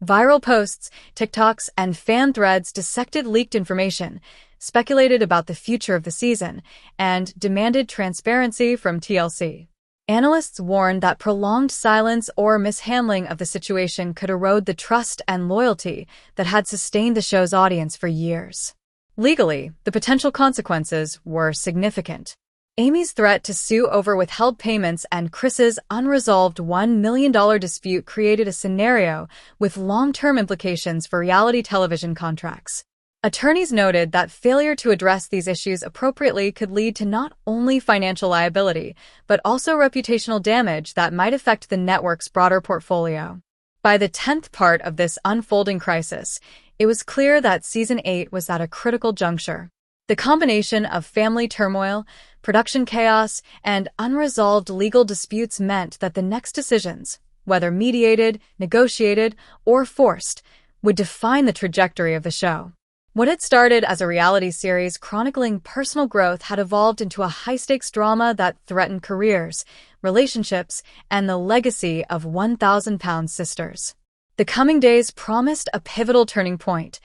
Viral posts, TikToks, and fan threads dissected leaked information, speculated about the future of the season, and demanded transparency from TLC. Analysts warned that prolonged silence or mishandling of the situation could erode the trust and loyalty that had sustained the show's audience for years. Legally, the potential consequences were significant. Amy's threat to sue over withheld payments and Chris's unresolved $1 million dispute created a scenario with long-term implications for reality television contracts. Attorneys noted that failure to address these issues appropriately could lead to not only financial liability, but also reputational damage that might affect the network's broader portfolio. By the 10th part of this unfolding crisis, it was clear that Season 8 was at a critical juncture. The combination of family turmoil, production chaos, and unresolved legal disputes meant that the next decisions, whether mediated, negotiated, or forced, would define the trajectory of the show. What had started as a reality series chronicling personal growth had evolved into a high-stakes drama that threatened careers, relationships, and the legacy of 1,000-pound sisters. The coming days promised a pivotal turning point,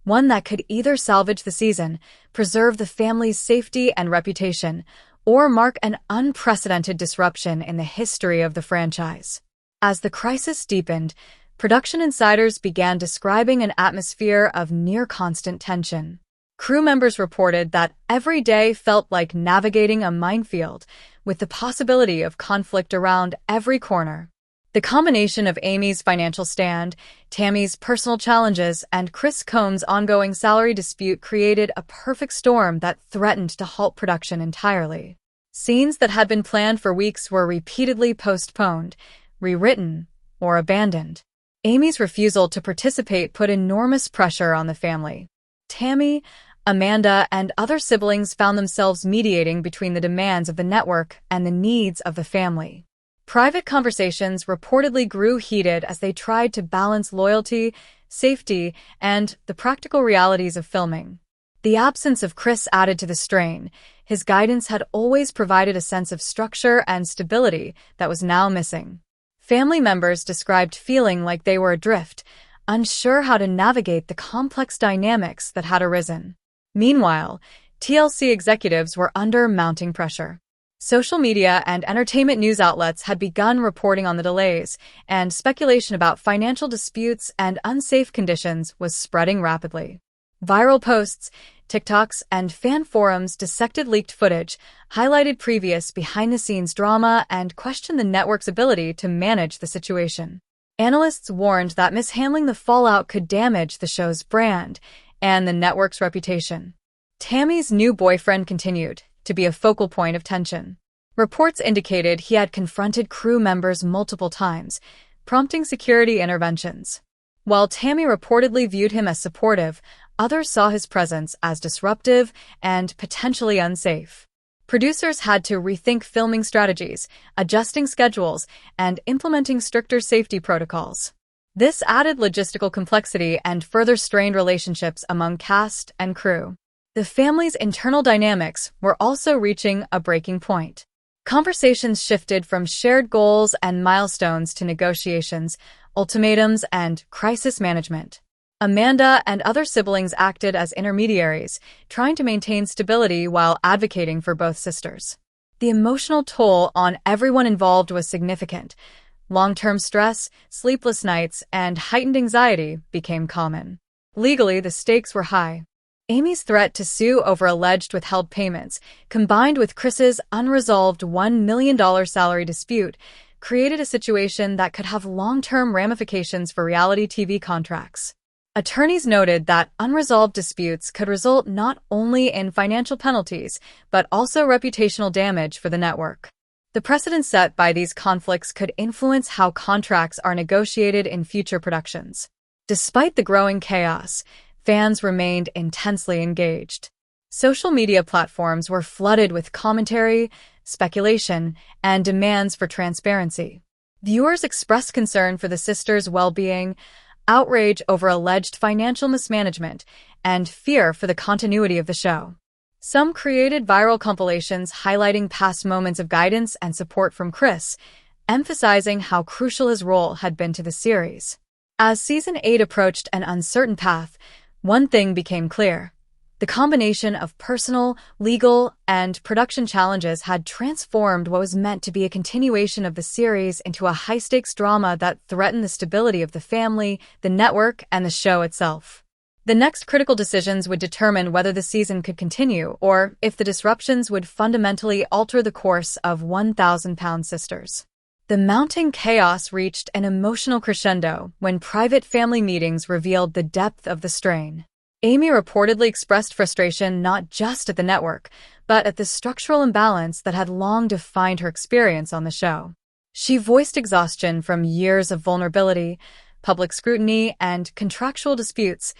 one that could either salvage the season, preserve the family's safety and reputation, or mark an unprecedented disruption in the history of the franchise. As the crisis deepened, production insiders began describing an atmosphere of near-constant tension. Crew members reported that every day felt like navigating a minefield, with the possibility of conflict around every corner. The combination of Amy's financial stand, Tammy's personal challenges, and Chris Cohn's ongoing salary dispute created a perfect storm that threatened to halt production entirely. Scenes that had been planned for weeks were repeatedly postponed, rewritten, or abandoned. Amy's refusal to participate put enormous pressure on the family. Tammy, Amanda, and other siblings found themselves mediating between the demands of the network and the needs of the family. Private conversations reportedly grew heated as they tried to balance loyalty, safety, and the practical realities of filming. The absence of Chris added to the strain. His guidance had always provided a sense of structure and stability that was now missing. Family members described feeling like they were adrift, unsure how to navigate the complex dynamics that had arisen. Meanwhile, TLC executives were under mounting pressure. Social media and entertainment news outlets had begun reporting on the delays, and speculation about financial disputes and unsafe conditions was spreading rapidly. Viral posts, TikToks, and fan forums dissected leaked footage, highlighted previous behind-the-scenes drama, and questioned the network's ability to manage the situation. Analysts warned that mishandling the fallout could damage the show's brand and the network's reputation. Tammy's new boyfriend continued to be a focal point of tension. Reports indicated he had confronted crew members multiple times, prompting security interventions. While Tammy reportedly viewed him as supportive, others saw his presence as disruptive and potentially unsafe. Producers had to rethink filming strategies, adjusting schedules, and implementing stricter safety protocols. This added logistical complexity and further strained relationships among cast and crew. The family's internal dynamics were also reaching a breaking point. Conversations shifted from shared goals and milestones to negotiations, ultimatums, and crisis management. Amanda and other siblings acted as intermediaries, trying to maintain stability while advocating for both sisters. The emotional toll on everyone involved was significant. Long-term stress, sleepless nights, and heightened anxiety became common. Legally, the stakes were high. Amy's threat to sue over alleged withheld payments, combined with Chris's unresolved $1 million salary dispute, created a situation that could have long-term ramifications for reality TV contracts. Attorneys noted that unresolved disputes could result not only in financial penalties, but also reputational damage for the network. The precedent set by these conflicts could influence how contracts are negotiated in future productions. Despite the growing chaos, fans remained intensely engaged. Social media platforms were flooded with commentary, speculation, and demands for transparency. Viewers expressed concern for the sisters' well-being, outrage over alleged financial mismanagement, and fear for the continuity of the show. Some created viral compilations highlighting past moments of guidance and support from Chris, emphasizing how crucial his role had been to the series. As Season 8 approached an uncertain path, one thing became clear. The combination of personal, legal, and production challenges had transformed what was meant to be a continuation of the series into a high-stakes drama that threatened the stability of the family, the network, and the show itself. The next critical decisions would determine whether the season could continue or if the disruptions would fundamentally alter the course of 1,000-Pound Sisters. The mounting chaos reached an emotional crescendo when private family meetings revealed the depth of the strain. Amy reportedly expressed frustration not just at the network, but at the structural imbalance that had long defined her experience on the show. She voiced exhaustion from years of vulnerability, public scrutiny, and contractual disputes,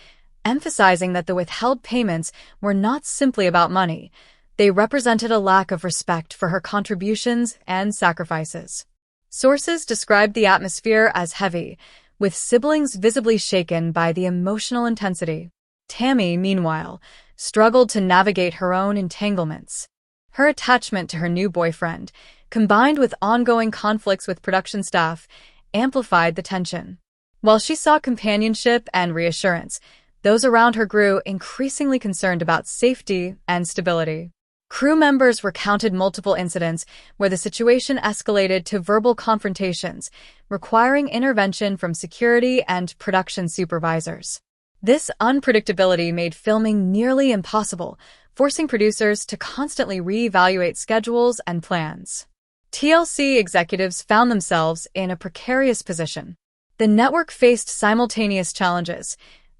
emphasizing that the withheld payments were not simply about money. They represented a lack of respect for her contributions and sacrifices. Sources described the atmosphere as heavy, with siblings visibly shaken by the emotional intensity. Tammy, meanwhile, struggled to navigate her own entanglements. Her attachment to her new boyfriend, combined with ongoing conflicts with production staff, amplified the tension. While she sought companionship and reassurance, those around her grew increasingly concerned about safety and stability. Crew members recounted multiple incidents where the situation escalated to verbal confrontations, requiring intervention from security and production supervisors. This unpredictability made filming nearly impossible, forcing producers to constantly reevaluate schedules and plans. TLC executives found themselves in a precarious position. The network faced simultaneous challenges: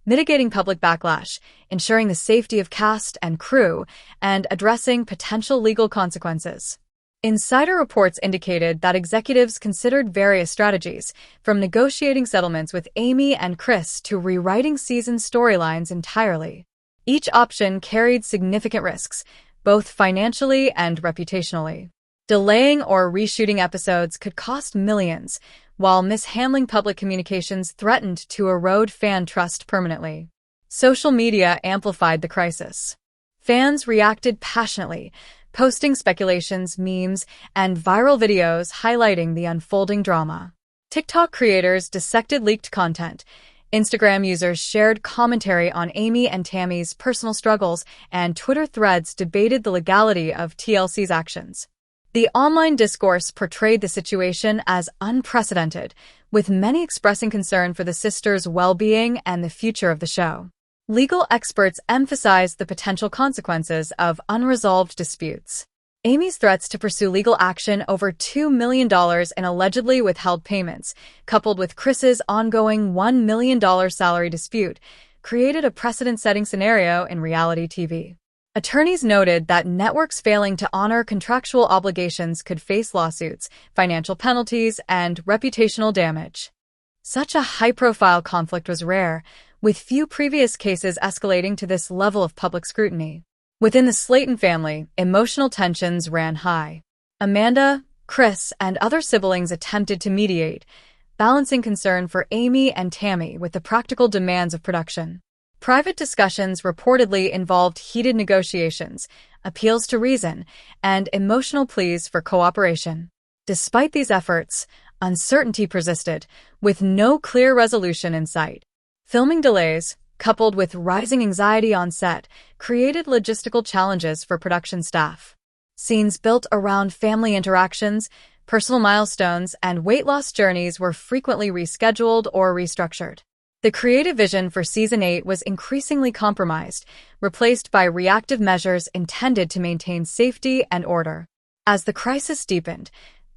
mitigating public backlash, ensuring the safety of cast and crew, and addressing potential legal consequences. Insider reports indicated that executives considered various strategies, from negotiating settlements with Amy and Chris to rewriting season storylines entirely. Each option carried significant risks, both financially and reputationally. Delaying or reshooting episodes could cost millions, while mishandling public communications threatened to erode fan trust permanently. Social media amplified the crisis. Fans reacted passionately, posting speculations, memes, and viral videos highlighting the unfolding drama. TikTok creators dissected leaked content. Instagram users shared commentary on Amy and Tammy's personal struggles, and Twitter threads debated the legality of TLC's actions. The online discourse portrayed the situation as unprecedented, with many expressing concern for the sisters' well-being and the future of the show. Legal experts emphasized the potential consequences of unresolved disputes. Amy's threats to pursue legal action over $2 million in allegedly withheld payments, coupled with Chris's ongoing $1 million salary dispute, created a precedent-setting scenario in reality TV. Attorneys noted that networks failing to honor contractual obligations could face lawsuits, financial penalties, and reputational damage. Such a high-profile conflict was rare, with few previous cases escalating to this level of public scrutiny. Within the Slayton family, emotional tensions ran high. Amanda, Chris, and other siblings attempted to mediate, balancing concern for Amy and Tammy with the practical demands of production. Private discussions reportedly involved heated negotiations, appeals to reason, and emotional pleas for cooperation. Despite these efforts, uncertainty persisted, with no clear resolution in sight. Filming delays, coupled with rising anxiety on set, created logistical challenges for production staff. Scenes built around family interactions, personal milestones, and weight loss journeys were frequently rescheduled or restructured. The creative vision for Season 8 was increasingly compromised, replaced by reactive measures intended to maintain safety and order. As the crisis deepened,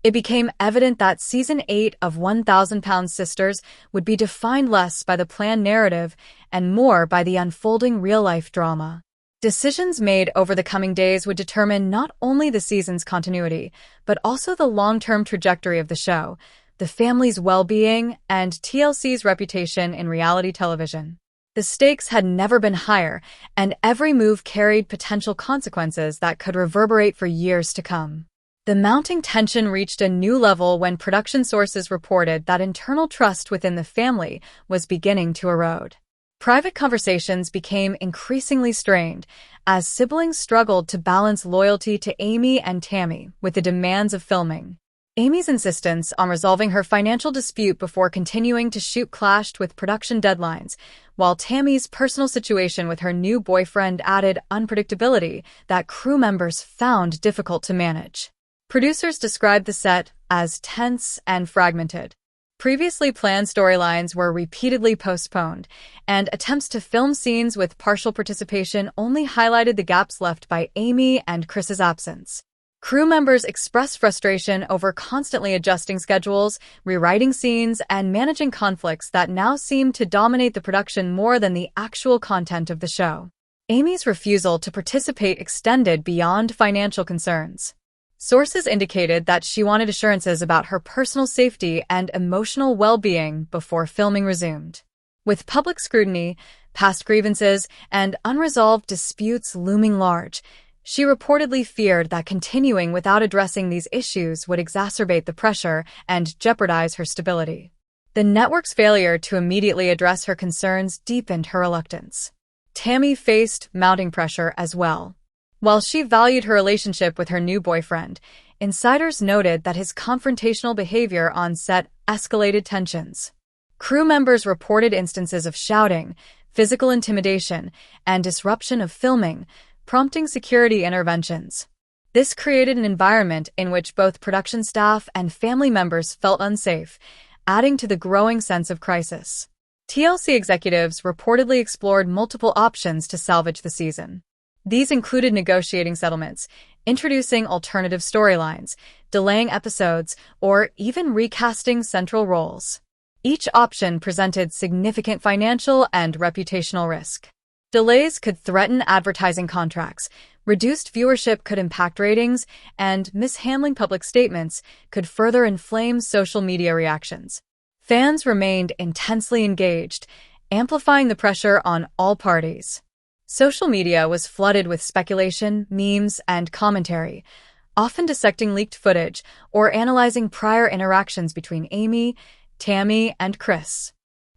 it became evident that Season 8 of 1,000-Pound Sisters would be defined less by the planned narrative and more by the unfolding real-life drama. Decisions made over the coming days would determine not only the season's continuity, but also the long-term trajectory of the show, the family's well-being, and TLC's reputation in reality television. The stakes had never been higher, and every move carried potential consequences that could reverberate for years to come. The mounting tension reached a new level when production sources reported that internal trust within the family was beginning to erode. Private conversations became increasingly strained as siblings struggled to balance loyalty to Amy and Tammy with the demands of filming. Amy's insistence on resolving her financial dispute before continuing to shoot clashed with production deadlines, while Tammy's personal situation with her new boyfriend added unpredictability that crew members found difficult to manage. Producers described the set as tense and fragmented. Previously planned storylines were repeatedly postponed, and attempts to film scenes with partial participation only highlighted the gaps left by Amy and Chris's absence. Crew members expressed frustration over constantly adjusting schedules, rewriting scenes, and managing conflicts that now seemed to dominate the production more than the actual content of the show. Amy's refusal to participate extended beyond financial concerns. Sources indicated that she wanted assurances about her personal safety and emotional well-being before filming resumed. With public scrutiny, past grievances, and unresolved disputes looming large, she reportedly feared that continuing without addressing these issues would exacerbate the pressure and jeopardize her stability. The network's failure to immediately address her concerns deepened her reluctance. Tammy faced mounting pressure as well. While she valued her relationship with her new boyfriend, insiders noted that his confrontational behavior on set escalated tensions. Crew members reported instances of shouting, physical intimidation, and disruption of filming, prompting security interventions. This created an environment in which both production staff and family members felt unsafe, adding to the growing sense of crisis. TLC executives reportedly explored multiple options to salvage the season. These included negotiating settlements, introducing alternative storylines, delaying episodes, or even recasting central roles. Each option presented significant financial and reputational risk. Delays could threaten advertising contracts, reduced viewership could impact ratings, and mishandling public statements could further inflame social media reactions. Fans remained intensely engaged, amplifying the pressure on all parties. Social media was flooded with speculation, memes, and commentary, often dissecting leaked footage or analyzing prior interactions between Amy, Tammy, and Chris.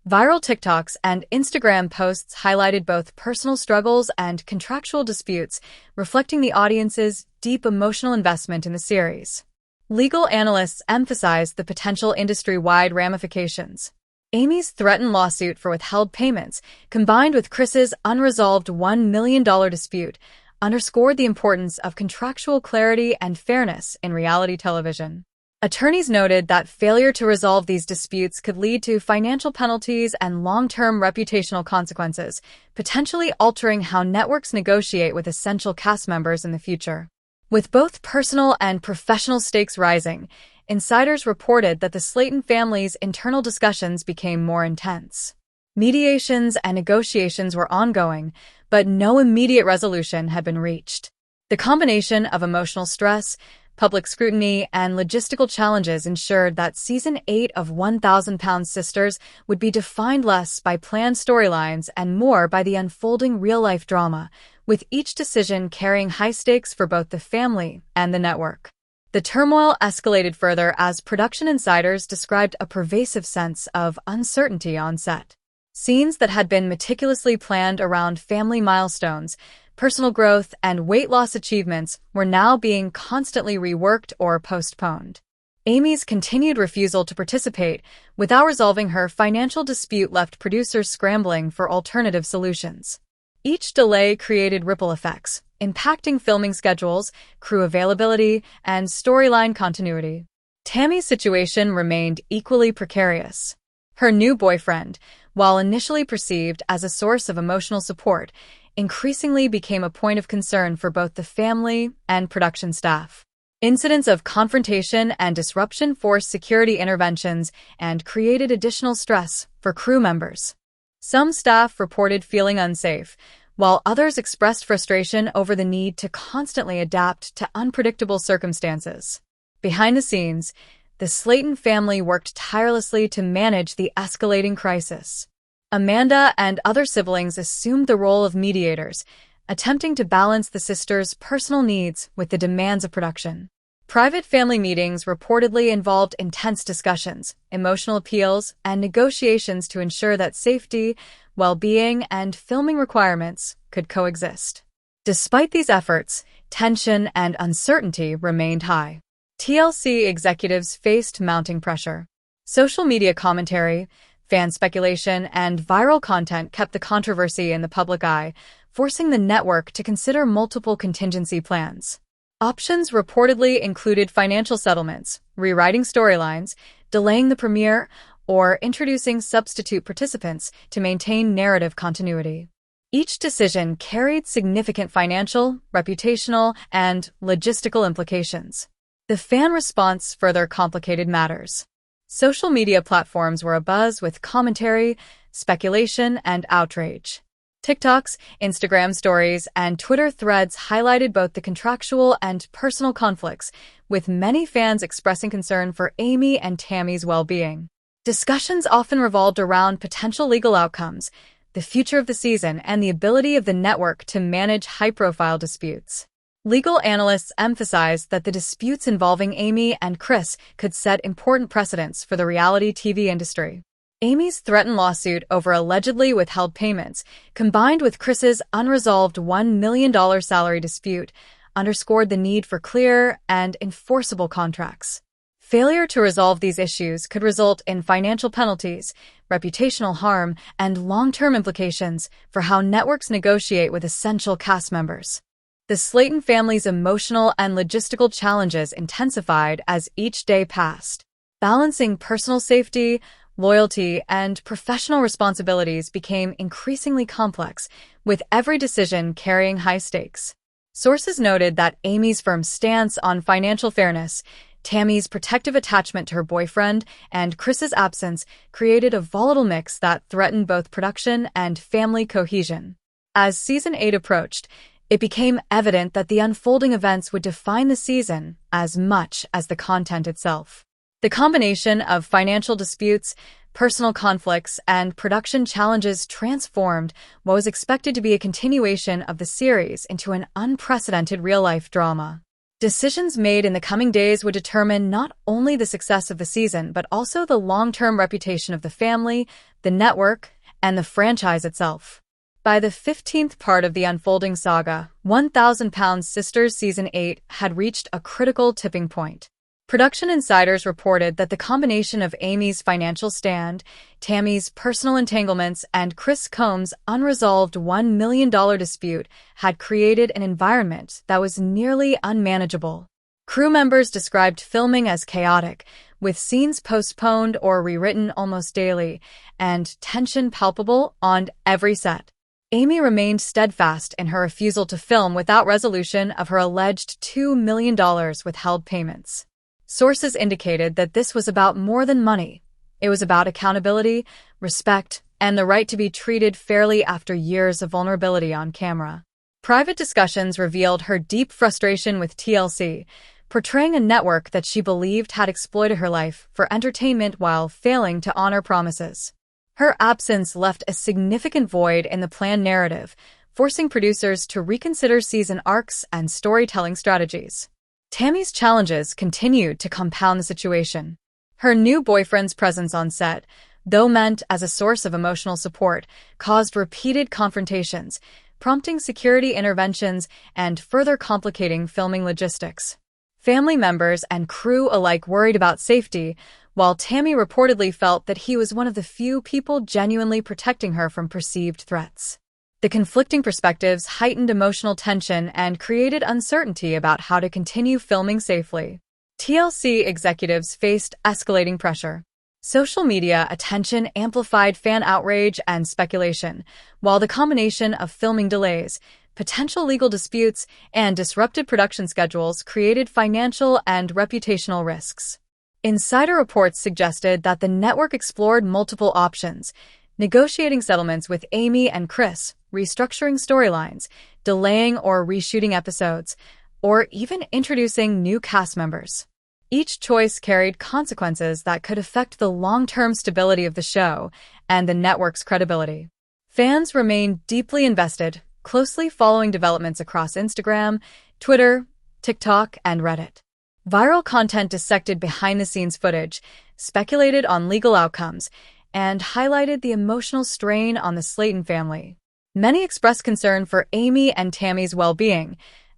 Viral TikToks and Instagram posts highlighted both personal struggles and contractual disputes, reflecting the audience's deep emotional investment in the series. Legal analysts emphasized the potential industry-wide ramifications. Amy's threatened lawsuit for withheld payments, combined with Chris's unresolved $1 million dispute, underscored the importance of contractual clarity and fairness in reality television. Attorneys noted that failure to resolve these disputes could lead to financial penalties and long-term reputational consequences, potentially altering how networks negotiate with essential cast members in the future. With both personal and professional stakes rising, insiders reported that the Slayton family's internal discussions became more intense. Mediations and negotiations were ongoing, but no immediate resolution had been reached. The combination of emotional stress, public scrutiny, and logistical challenges ensured that Season 8 of 1,000-Pound Sisters would be defined less by planned storylines and more by the unfolding real-life drama, with each decision carrying high stakes for both the family and the network. The turmoil escalated further as production insiders described a pervasive sense of uncertainty on set. Scenes that had been meticulously planned around family milestones, personal growth, and weight loss achievements were now being constantly reworked or postponed. Amy's continued refusal to participate without resolving her financial dispute left producers scrambling for alternative solutions. Each delay created ripple effects, impacting filming schedules, crew availability, and storyline continuity. Tammy's situation remained equally precarious. Her new boyfriend, while initially perceived as a source of emotional support, increasingly became a point of concern for both the family and production staff. Incidents of confrontation and disruption forced security interventions and created additional stress for crew members. Some staff reported feeling unsafe, while others expressed frustration over the need to constantly adapt to unpredictable circumstances. Behind the scenes, the Slayton family worked tirelessly to manage the escalating crisis. Amanda and other siblings assumed the role of mediators, attempting to balance the sisters' personal needs with the demands of production. Private family meetings reportedly involved intense discussions, emotional appeals, and negotiations to ensure that safety, well-being, and filming requirements could coexist. Despite these efforts, tension and uncertainty remained high. TLC executives faced mounting pressure. Social media commentary, fan speculation, and viral content kept the controversy in the public eye, forcing the network to consider multiple contingency plans. Options reportedly included financial settlements, rewriting storylines, delaying the premiere, or introducing substitute participants to maintain narrative continuity. Each decision carried significant financial, reputational, and logistical implications. The fan response further complicated matters. Social media platforms were abuzz with commentary, speculation, and outrage. TikToks, Instagram stories, and Twitter threads highlighted both the contractual and personal conflicts, with many fans expressing concern for Amy and Tammy's well-being. Discussions often revolved around potential legal outcomes, the future of the season, and the ability of the network to manage high-profile disputes. Legal analysts emphasized that the disputes involving Amy and Chris could set important precedents for the reality TV industry. Amy's threatened lawsuit over allegedly withheld payments, combined with Chris's unresolved $1 million salary dispute, underscored the need for clear and enforceable contracts. Failure to resolve these issues could result in financial penalties, reputational harm, and long-term implications for how networks negotiate with essential cast members. The Slayton family's emotional and logistical challenges intensified as each day passed. Balancing personal safety, loyalty, and professional responsibilities became increasingly complex, with every decision carrying high stakes. Sources noted that Amy's firm stance on financial fairness, Tammy's protective attachment to her boyfriend, and Chris's absence created a volatile mix that threatened both production and family cohesion. As Season 8 approached, it became evident that the unfolding events would define the season as much as the content itself. The combination of financial disputes, personal conflicts, and production challenges transformed what was expected to be a continuation of the series into an unprecedented real-life drama. Decisions made in the coming days would determine not only the success of the season, but also the long-term reputation of the family, the network, and the franchise itself. By the 15th part of the unfolding saga, 1,000 Sisters Season 8 had reached a critical tipping point. Production insiders reported that the combination of Amy's financial stand, Tammy's personal entanglements, and Chris Combs' unresolved $1 million dispute had created an environment that was nearly unmanageable. Crew members described filming as chaotic, with scenes postponed or rewritten almost daily, and tension palpable on every set. Amy remained steadfast in her refusal to film without resolution of her alleged $2 million withheld payments. Sources indicated that this was about more than money. It was about accountability, respect, and the right to be treated fairly after years of vulnerability on camera. Private discussions revealed her deep frustration with TLC, portraying a network that she believed had exploited her life for entertainment while failing to honor promises. Her absence left a significant void in the planned narrative, forcing producers to reconsider season arcs and storytelling strategies. Tammy's challenges continued to compound the situation. Her new boyfriend's presence on set, though meant as a source of emotional support, caused repeated confrontations, prompting security interventions and further complicating filming logistics. Family members and crew alike worried about safety, while Tammy reportedly felt that he was one of the few people genuinely protecting her from perceived threats. The conflicting perspectives heightened emotional tension and created uncertainty about how to continue filming safely. TLC executives faced escalating pressure. Social media attention amplified fan outrage and speculation, while the combination of filming delays, potential legal disputes, and disrupted production schedules created financial and reputational risks. Insider reports suggested that the network explored multiple options, negotiating settlements with Amy and Chris, restructuring storylines, delaying or reshooting episodes, or even introducing new cast members. Each choice carried consequences that could affect the long-term stability of the show and the network's credibility. Fans remained deeply invested, closely following developments across Instagram, Twitter, TikTok, and Reddit. Viral content dissected behind-the-scenes footage, speculated on legal outcomes, and highlighted the emotional strain on the Slayton family. Many expressed concern for Amy and Tammy's well-being,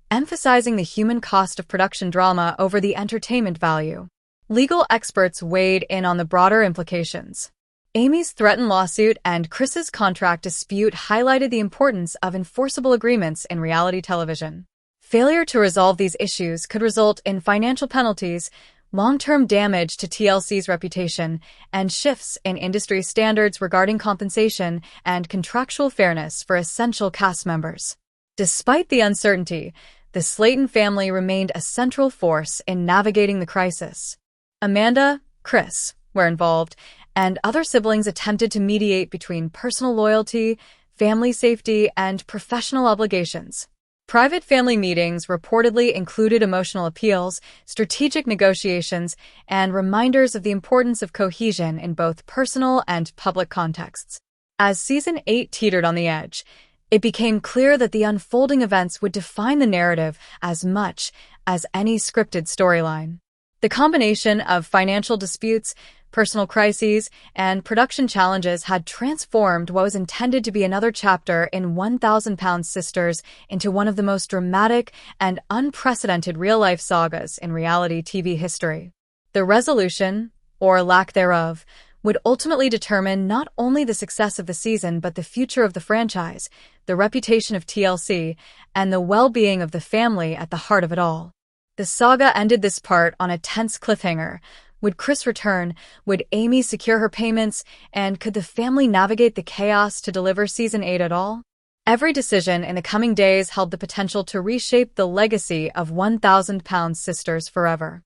emphasizing the human cost of production drama over the entertainment value. Legal experts weighed in on the broader implications. Amy's threatened lawsuit and Chris's contract dispute highlighted the importance of enforceable agreements in reality television. Failure to resolve these issues could result in financial penalties, long-term damage to TLC's reputation, and shifts in industry standards regarding compensation and contractual fairness for essential cast members. Despite the uncertainty, the Slayton family remained a central force in navigating the crisis. Amanda, Chris were involved, and other siblings attempted to mediate between personal loyalty, family safety, and professional obligations. Private family meetings reportedly included emotional appeals, strategic negotiations, and reminders of the importance of cohesion in both personal and public contexts. As Season 8 teetered on the edge, it became clear that the unfolding events would define the narrative as much as any scripted storyline. The combination of financial disputes, personal crises, and production challenges had transformed what was intended to be another chapter in 1,000 Sisters into one of the most dramatic and unprecedented real-life sagas in reality TV history. The resolution, or lack thereof, would ultimately determine not only the success of the season but the future of the franchise, the reputation of TLC, and the well-being of the family at the heart of it all. The saga ended this part on a tense cliffhanger. Would Chris return? Would Amy secure her payments? And could the family navigate the chaos to deliver Season 8 at all? Every decision in the coming days held the potential to reshape the legacy of 1,000 Sisters forever.